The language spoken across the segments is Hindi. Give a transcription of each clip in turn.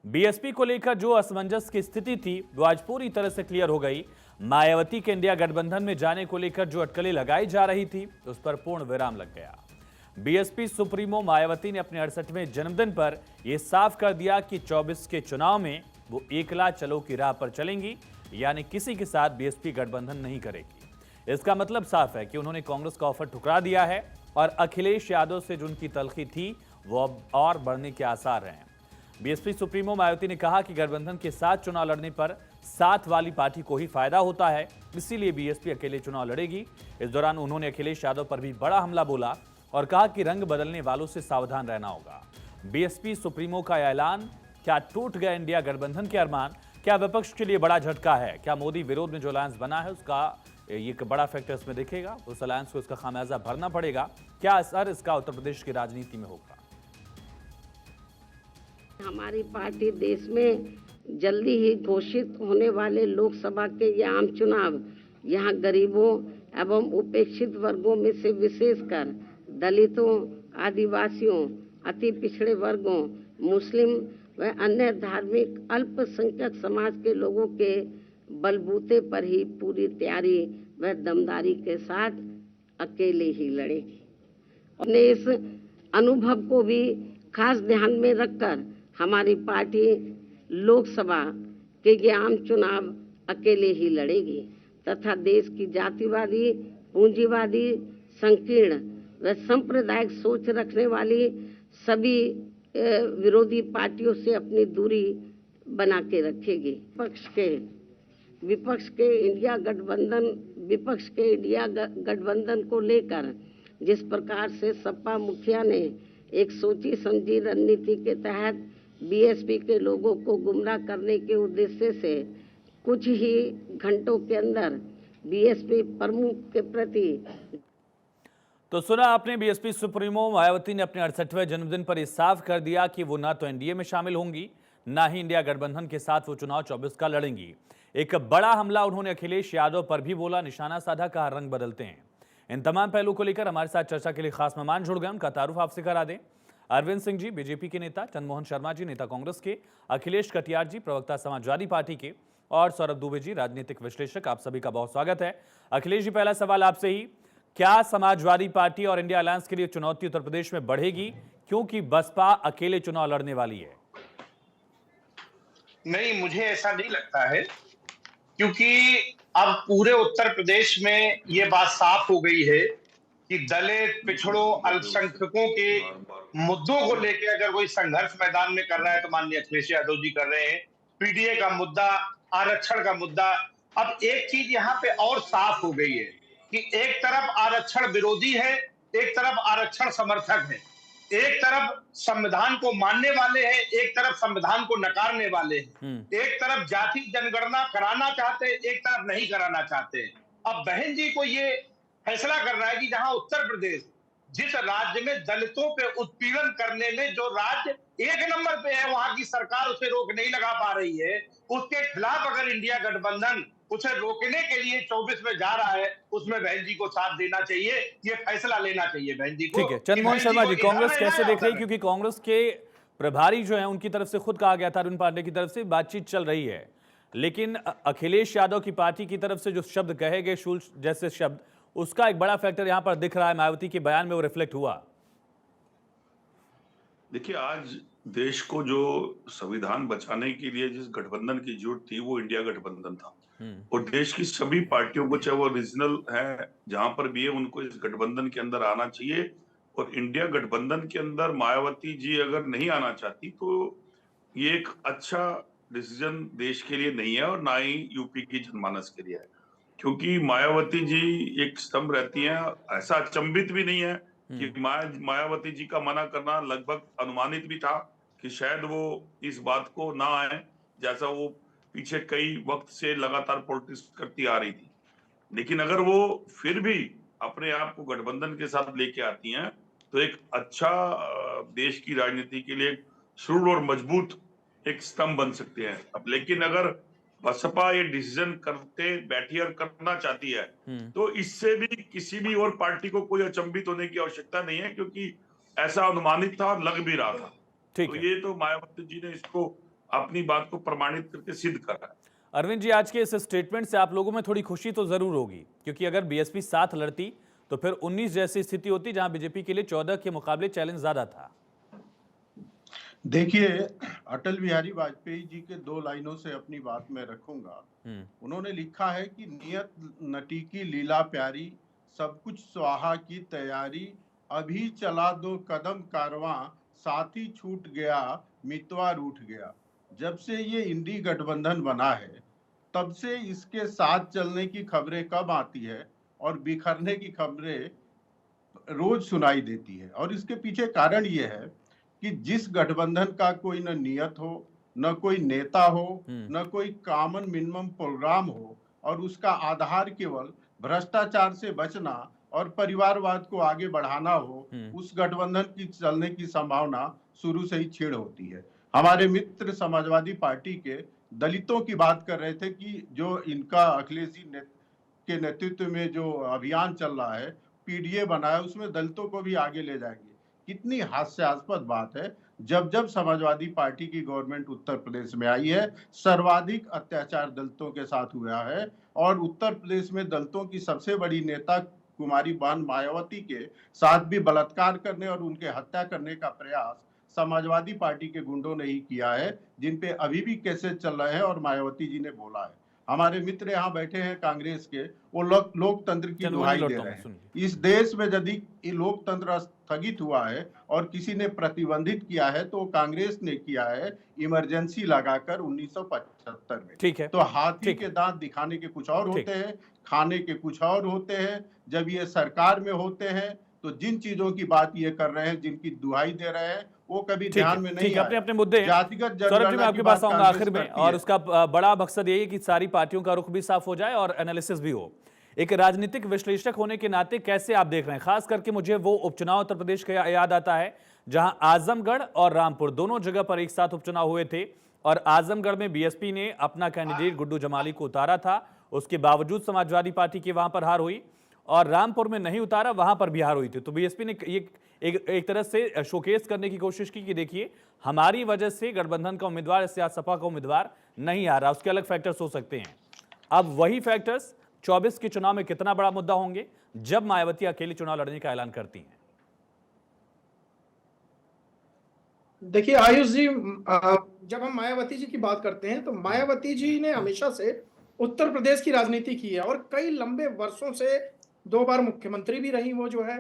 बीएसपी को लेकर जो असमंजस की स्थिति थी वो आज पूरी तरह से क्लियर हो गई। मायावती के इंडिया गठबंधन में जाने को लेकर जो अटकलें लगाई जा रही थी उस पर पूर्ण विराम लग गया। बीएसपी सुप्रीमो मायावती ने अपने 68वें जन्मदिन पर यह साफ कर दिया कि 24 के चुनाव में वो एकला चलो की राह पर चलेंगी, यानी किसी के साथ बीएसपी गठबंधन नहीं करेगी। इसका मतलब साफ है कि उन्होंने कांग्रेस का ऑफर ठुकरा दिया है और अखिलेश यादव से जो उनकी तलखी थी वो अब और बढ़ने के आसार हैं। बीएसपी सुप्रीमो मायावती ने कहा कि गठबंधन के साथ चुनाव लड़ने पर साथ वाली पार्टी को ही फायदा होता है, इसीलिए बीएसपी अकेले चुनाव लड़ेगी। इस दौरान उन्होंने अखिलेश यादव पर भी बड़ा हमला बोला और कहा कि रंग बदलने वालों से सावधान रहना होगा। बीएसपी सुप्रीमो का ऐलान, क्या टूट गया इंडिया गठबंधन के अरमान? क्या विपक्ष के लिए बड़ा झटका है? क्या मोदी विरोध में जो अलायंस बना है उसका ये एक बड़ा फैक्टर इसमें दिखेगा? उस अलायंस को इसका खामियाजा भरना पड़ेगा? क्या असर इसका उत्तर प्रदेश की राजनीति में होगा? हमारी पार्टी देश में जल्दी ही घोषित होने वाले लोकसभा के ये आम चुनाव यहाँ गरीबों एवं उपेक्षित वर्गों में से विशेषकर दलितों, आदिवासियों, अति पिछड़े वर्गों, मुस्लिम व अन्य धार्मिक अल्पसंख्यक समाज के लोगों के बलबूते पर ही पूरी तैयारी व दमदारी के साथ अकेले ही लड़ेगी। अपने इस अनुभव को भी खास ध्यान में रखकर हमारी पार्टी लोकसभा के ये आम चुनाव अकेले ही लड़ेगी तथा देश की जातिवादी, पूंजीवादी, संकीर्ण व सांप्रदायिक सोच रखने वाली सभी विरोधी पार्टियों से अपनी दूरी बना के रखेगी। विपक्ष के इंडिया गठबंधन को लेकर जिस प्रकार से सपा मुखिया ने एक सोची समझी रणनीति के तहत बीएसपी के लोगों को गुमराह करने के उद्देश्य से कुछ ही घंटों के अंदर बीएसपी प्रमुख के प्रति। तो सुना आपने, बीएसपी सुप्रीमो मायावती ने अपने 68वें जन्मदिन पर यह साफ कर दिया कि वो ना तो एनडीए में शामिल होंगी, ना ही इंडिया गठबंधन के साथ वो चुनाव 24 का लड़ेंगी। एक बड़ा हमला उन्होंने अखिलेश यादव पर भी बोला, निशाना साधा, कहा रंग बदलते हैं। इन तमाम पहलू को लेकर हमारे साथ चर्चा के लिए खास मेहमान जुड़ गए, उनका तारुफ आपसे करा दें। अरविंद सिंह जी बीजेपी के नेता, चंद्रमोहन शर्मा जी नेता कांग्रेस के, अखिलेश कटियार जी प्रवक्ता समाजवादी पार्टी के और सौरभ दुबे जी राजनीतिक विश्लेषक। आप सभी का बहुत स्वागत है। अखिलेश जी, पहला सवाल आपसे ही, क्या समाजवादी पार्टी और इंडिया अलायंस के लिए चुनौती उत्तर प्रदेश में बढ़ेगी क्योंकि बसपा अकेले चुनाव लड़ने वाली है? नहीं, मुझे ऐसा नहीं लगता है, क्योंकि अब पूरे उत्तर प्रदेश में ये बात साफ हो गई है कि दलित, पिछड़ों, अल्पसंख्यकों के मुद्दों को लेकर अगर कोई संघर्ष मैदान में कर रहा है तो माननीय अखिलेश यादव जी कर रहे हैं। पीडीए का मुद्दा, आरक्षण का मुद्दा। अब एक चीज यहाँ पे और साफ हो गई है कि एक तरफ आरक्षण विरोधी है, एक तरफ आरक्षण समर्थक है, एक तरफ संविधान को मानने वाले हैं, एक तरफ संविधान को नकारने वाले हैं, एक तरफ जाति जनगणना कराना चाहते हैं, एक तरफ नहीं कराना चाहते हैं। अब बहन जी को ये फैसला करना है कि जहां उत्तर प्रदेश जिस राज्य में दलितों पे उत्पीड़न करने में जो राज्य 1 नंबर पे है, वहां की सरकार उसे रोक नहीं लगा पा रही है, उसके खिलाफ अगर इंडिया गठबंधन उसे रोकने के लिए 24 में जा रहा है, उसमें बहन जी को साथ देना चाहिए, ये फैसला लेना चाहिए बहन जी को। ठीक है, चंद्रमोहन शर्मा जी, कांग्रेस कैसे देख रही है? क्योंकि कांग्रेस के प्रभारी जो है उनकी तरफ से खुद कहा गया था, अरुण पांडे की तरफ से बातचीत चल रही है, लेकिन अखिलेश यादव की पार्टी की तरफ से जो शब्द कहे गए, शूल जैसे शब्द, उसका एक बड़ा फैक्टर यहां पर दिख रहा है। मायावती के बयान में वो रिफ्लेक्ट हुआ। देखिए, आज देश को जो संविधान बचाने के लिए जिस गठबंधन की जरूरत थी वो इंडिया गठबंधन था, और देश की सभी पार्टियों को, चाहे वो रीजनल है जहां पर भी है, उनको इस गठबंधन के अंदर आना चाहिए। और इंडिया गठबंधन के अंदर मायावती जी अगर नहीं आना चाहती तो ये एक अच्छा डिसीजन देश के लिए नहीं है और ना ही यूपी की जनमानस के लिए है, क्योंकि मायावती जी एक स्तंभ रहती हैं। ऐसा अचंभित भी नहीं है कि मायावती जी का मना करना लगभग अनुमानित भी था कि शायद वो इस बात को ना आए, जैसा वो पीछे कई वक्त से लगातार पॉलिटिक्स करती आ रही थी। लेकिन अगर वो फिर भी अपने आप को गठबंधन के साथ लेके आती हैं तो एक अच्छा देश की राजनीति के लिए सुदृढ़ और मजबूत एक स्तंभ बन सकते हैं। अब लेकिन अगर बसपा ये डिसीजन करते बैठी और करना चाहती है तो इससे भी किसी भी और पार्टी को कोई अचंभित होने की आवश्यकता नहीं है, क्योंकि ऐसा अनुमानित था और लग भी रहा था। तो ये तो मायावती जी ने इसको अपनी बात को प्रमाणित करके सिद्ध कर रहा है। अरविंद जी, आज के इस स्टेटमेंट से आप लोगों में थोड़ी खुशी तो जरूर होगी, क्योंकि अगर बीएसपी साथ लड़ती तो फिर 19 जैसी स्थिति होती, जहां बीजेपी के लिए 14 के मुकाबले चैलेंज ज्यादा था। देखिए, अटल बिहारी वाजपेयी जी के 2 लाइनों से अपनी बात में रखूंगा। उन्होंने लिखा है कि नियत नटी की लीला प्यारी, सब कुछ स्वाहा की तैयारी, अभी चला 2 कदम कारवां, साथी छूट गया मितवा रूठ गया। जब से ये इंडी गठबंधन बना है, तब से इसके साथ चलने की खबरें कब आती है और बिखरने की खबरें रोज सुनाई देती है। और इसके पीछे कारण ये है कि जिस गठबंधन का कोई न नियत हो, न कोई नेता हो, न कोई कॉमन मिनिमम प्रोग्राम हो, और उसका आधार केवल भ्रष्टाचार से बचना और परिवारवाद को आगे बढ़ाना हो, उस गठबंधन की चलने की संभावना शुरू से ही क्षीण होती है। हमारे मित्र समाजवादी पार्टी के दलितों की बात कर रहे थे कि जो इनका अखिलेश जी के नेतृत्व में जो अभियान चल रहा है, पीडीए बना है, उसमें दलितों को भी आगे ले जाएंगे। कितनी हास्यास्पद बात है। जब जब समाजवादी पार्टी की गवर्नमेंट उत्तर प्रदेश में आई है, सर्वाधिक अत्याचार दलितों के साथ हुआ है। और उत्तर प्रदेश में दलितों की सबसे बड़ी नेता कुमारी बहन मायावती के साथ भी बलात्कार करने और उनके हत्या करने का प्रयास समाजवादी पार्टी के गुंडों ने ही किया है, जिन पे अभी भी केसेस चल रहे हैं और मायावती जी ने बोला है। हमारे मित्र यहाँ बैठे हैं कांग्रेस के, वो लोकतंत्र की दुहाई दे रहे हैं। इस देश में यदि लोकतंत्र स्थगित हुआ है और किसी ने प्रतिबंधित किया है, तो कांग्रेस ने किया है इमरजेंसी लगाकर 1975 में। ठीक है। तो हाथी के दांत दिखाने के कुछ और होते हैं, खाने के कुछ और होते हैं। जब ये सरकार में होते हैं तो जिन चीजों की बात ये कर रहे हैं, जिनकी दुहाई दे रहे हैं, वो कभी ध्यान में नहीं। अपने अपने मुद्दे हैं। सौरभ जी, मैं आपके पास आऊंगा आखिर में, और उसका बड़ा मकसद यही है कि सारी पार्टियों का रुख भी साफ हो जाए और एनालिसिस भी हो। एक राजनीतिक विश्लेषक होने के नाते कैसे आप देख रहे हैं? खास करके मुझे वो उपचुनाव उत्तर प्रदेश का याद आता है, जहां आजमगढ़ और रामपुर दोनों जगह पर एक साथ उपचुनाव हुए थे, और आजमगढ़ में बीएसपी ने अपना कैंडिडेट गुड्डू जमाली को उतारा था, उसके बावजूद समाजवादी पार्टी की वहां पर हार हुई, और रामपुर में नहीं उतारा, वहां पर भी हार हुई थी। तो बीएसपी ने एक तरह से शोकेस करने की कोशिश की कि देखिए, हमारी वजह से गठबंधन का उम्मीदवार या सपा का उम्मीदवार नहीं आ रहा, उसके अलग फैक्टर्स हो सकते हैं। अब वही फैक्टर्स 24 के चुनाव में कितना बड़ा मुद्दा होंगे जब मायावती अकेले चुनाव लड़ने का ऐलान करती हैं? देखिए आयुष जी, जब हम मायावती जी की बात करते हैं तो मायावती जी ने हमेशा से उत्तर प्रदेश की राजनीति की है और कई लंबे वर्षों से 2 बार मुख्यमंत्री भी रही वो जो है,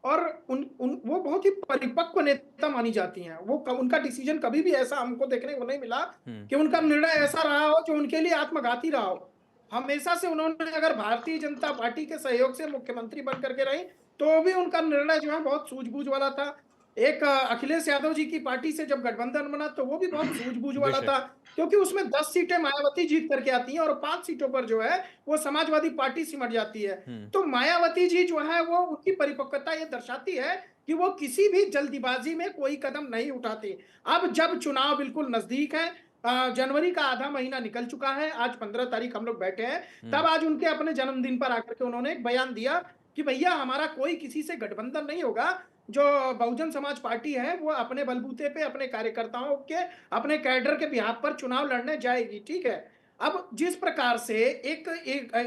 और वो बहुत ही परिपक्व नेता मानी जाती हैं। वो उनका डिसीजन कभी भी ऐसा हमको देखने को नहीं मिला कि उनका निर्णय ऐसा रहा हो जो उनके लिए आत्मघाती रहा हो। हमेशा से उन्होंने, अगर भारतीय जनता पार्टी के सहयोग से मुख्यमंत्री बन करके रही, तो भी उनका निर्णय जो है बहुत सूझबूझ वाला था। एक अखिलेश यादव जी की पार्टी से जब गठबंधन बना तो वो भी बहुत सूझबूझ वाला था, क्योंकि उसमें 10 सीटें मायावती जीत करके आती हैं और 5 सीटों पर जो है वो समाजवादी पार्टी सिमट जाती है। तो मायावती जी जो है वो, उनकी परिपक्वता ये दर्शाती है कि वो किसी भी जल्दीबाजी में कोई कदम नहीं उठाते। अब जब चुनाव बिल्कुल नजदीक है, जनवरी का आधा महीना निकल चुका है, आज 15 तारीख हम लोग बैठे हैं, तब आज उनके अपने जन्मदिन पर आकर के उन्होंने एक बयान दिया कि भैया हमारा कोई किसी से गठबंधन नहीं होगा, जो बहुजन समाज पार्टी है वो अपने बलबूते पे अपने कार्यकर्ताओं के, अपने कैडर के बिहाफ पर चुनाव लड़ने जाएगी। ठीक है, अब जिस प्रकार से एक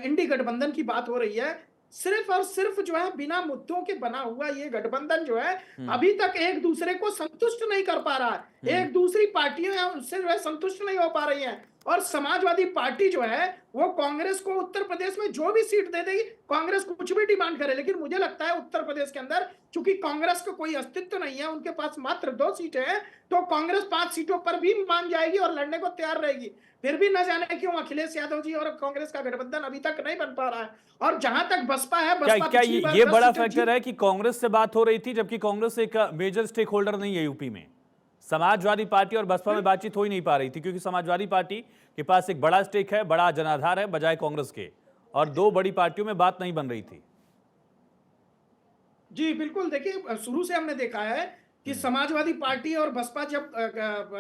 इंडी गठबंधन की बात हो रही है, सिर्फ और सिर्फ जो है बिना मुद्दों के बना हुआ ये गठबंधन जो है अभी तक एक दूसरे को संतुष्ट नहीं कर पा रहा है। एक दूसरी पार्टियां हैं उनसे जो है संतुष्ट नहीं हो पा रही हैं, और समाजवादी पार्टी जो है वो कांग्रेस को उत्तर प्रदेश में जो भी सीट दे देगी, कांग्रेस कुछ भी डिमांड करे, लेकिन मुझे लगता है उत्तर प्रदेश के अंदर चूंकि कांग्रेस को कोई अस्तित्व नहीं है, उनके पास मात्र 2 सीटें हैं, तो कांग्रेस 5 सीटों पर भी मान जाएगी और लड़ने को तैयार रहेगी। फिर भी न जाने क्यों अखिलेश यादव जी और कांग्रेस का गठबंधन अभी तक नहीं बन पा रहा है। और जहां तक बसपा है, क्या ये बड़ा फैक्टर है कि कांग्रेस से बात हो रही थी, जबकि कांग्रेस एक मेजर स्टेक होल्डर नहीं है यूपी में? समाजवादी पार्टी और बसपा में बातचीत हो ही नहीं पा रही थी, क्योंकि समाजवादी पार्टी के पास एक बड़ा स्टेक है, बड़ा जनाधार है बजाय कांग्रेस के, और 2 बड़ी पार्टियों में बात नहीं बन रही थी। जी बिल्कुल, देखिए शुरू से हमने देखा है कि समाजवादी पार्टी और बसपा जब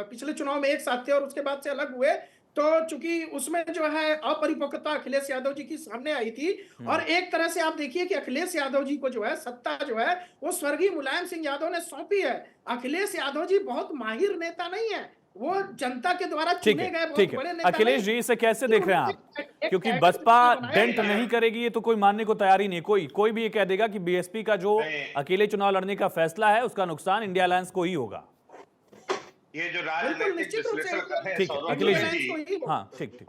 पिछले चुनाव में एक साथ थे और उसके बाद से अलग हुए, तो चूंकि उसमें जो है अपरिपक्वता अखिलेश यादव जी की सामने आई थी, और एक तरह से आप देखिए कि अखिलेश यादव जी को जो है सत्ता जो है वो स्वर्गीय मुलायम सिंह यादव ने सौंपी है। अखिलेश यादव जी बहुत माहिर नेता नहीं है, वो जनता के द्वारा ठीक चुने गए है, बहुत ठीक बड़े है। नेता अखिलेश नहीं। जी, इसे कैसे देख रहे हैं आप? एक क्योंकि कैडर बसपा बनाया डेंट गया है। नहीं करेगी, ये तो कोई मानने को तैयार ही नहीं। कोई भी ये कह देगा कि बीएसपी का जो नहीं। अकेले चुनाव लड़ने का फैसला है उसका नुकसान इंडिया अलायंस को ही होगा। ये जो बिल्कुल, राजनीतिक निश्चित रूप से विश्लेषण कर रहे हैं ठीक है, सौरभ अखिलेश जोशी जी, जी, हाँ ठीक ठीक।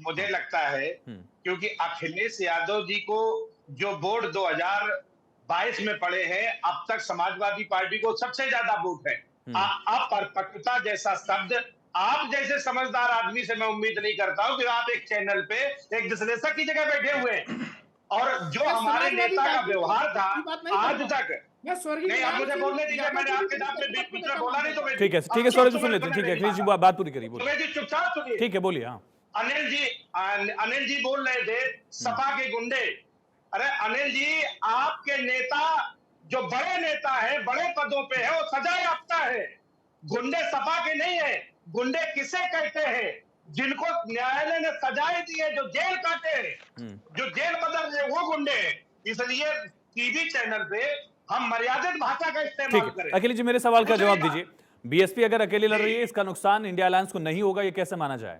मुझे लगता है क्योंकि अखिलेश यादव जी को जो वोट 2022 में पड़े हैं, अब तक समाजवादी पार्टी को सबसे ज्यादा वोट है। अपरिपक्वता जैसा शब्द आप जैसे समझदार आदमी से मैं उम्मीद नहीं करता हूं कि आप एक चैनल पे एक विश्लेषक की जगह बैठे हुए हैं। और जो मैं हमारे समाजवादी नेता का पार्टी व्यवहार था की बात नहीं आज कर रहा हूं। तक, मैं स्वर्गीय नहीं आप मुलायम मुझे सिंह बोलने दीजिए, यादव मैंने जी आपके भी साथ में मुझे बीच में बोला नहीं तो मैं ठीक है, ठीक है सौरभ जी, सुन लेते हैं। ठीक है अखिलेश जी, बात पूरी करिए, बोलिए। जी चुपचाप सुनिए। ठीक है, बोलिए। हाँ, अनिल जी बोल रहे थे सपा के गुंडे। अरे अनिल जी, आपके नेता जो बड़े नेता है, बड़े पदों पे है, वो सजा याफ्ता है। गुंडे सपा के नहीं है। गुंडे किसे कहते हैं? जिनको न्यायालय ने सजाएं दी है, जो जेल काटे हैं, जो जेल बदल रहे, वो गुंडे हैं। इसलिए टीवी चैनल पे हम मर्यादित भाषा का इस्तेमाल ठीक है। करें। अखिलेश जी, मेरे सवाल का दूसरी जवाब बात- दीजिए। बीएसपी अगर अकेले लड़ रही है, इसका नुकसान इंडिया अलायंस को नहीं होगा, ये कैसे माना जाए?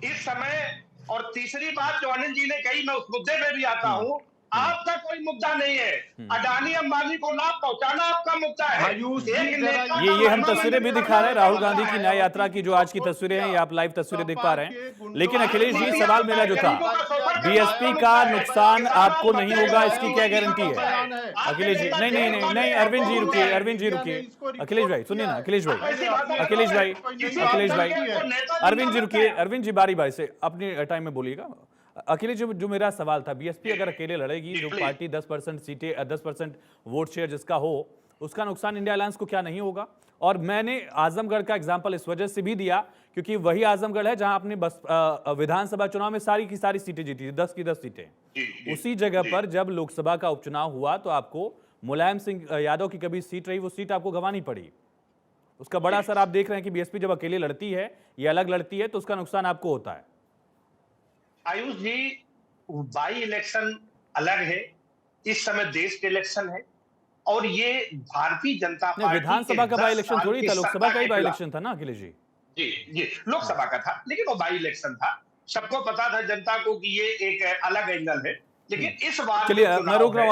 इस समय और तीसरी बात जो अनिल जी ने कही, मैं उस मुद्दे पे भी आता हूं। आपका कोई मुद्दा नहीं है, अडानी अंबानी को लाभ पहुंचाना आपका मुद्दा है। आयुष जी, एक जरा नेता ये का हम महिमा तस्वीरें भी मंडित दिखा रहे हैं, करना राहुल आपका गांधी मुद्दा की है। न्याय यात्रा की जो आज की तस्वीरें हैं, ये आप लाइव तस्वीरें देख पा रहे हैं। लेकिन अखिलेश जी, सवाल मेरा जो था, बीएसपी का नुकसान आपको नहीं होगा, इसकी क्या गारंटी है? अखिलेश जी, नहीं, अरविंद जी रुकिए, अखिलेश भाई सुनिए ना, अखिलेश भाई, अरविंद जी रुकिए, अरविंद जी बारी बारी से अपने टाइम में बोलिएगा। अखिलेश जी, जो मेरा सवाल था, बीएसपी अगर अकेले लड़ेगी, जो पार्टी 10% सीटें 10% वोट शेयर जिसका हो, उसका नुकसान इंडिया अलायंस को क्या नहीं होगा? और मैंने आजमगढ़ का एग्जांपल इस वजह से भी दिया क्योंकि वही आजमगढ़ है जहां आपने बस विधानसभा चुनाव में सारी की सारी सीटें जीती थी, 10 की 10 सीटें। उसी जगह पर जब लोकसभा का उपचुनाव हुआ तो आपको मुलायम सिंह यादव की कभी सीट रही, वो सीट आपको गंवानी पड़ी। उसका बड़ा असर आप देख रहे हैं कि बीएसपी जब अकेले लड़ती है या अलग लड़ती है तो उसका नुकसान आपको होता है। आयुष जी, बाई इलेक्शन अलग है, इस समय देश के इलेक्शन है और ये भारतीय जनता पार्टी विधानसभा का बाई इलेक्शन थोड़ी था, लोकसभा का ही बाई इलेक्शन था ना अखिलेश जी। जी लोकसभा का था, लेकिन वो बाई इलेक्शन था। सबको पता था जनता को कि ये एक अलग एंगल है, लेकिन इस बार चलिए मैं रोक रहा हूं।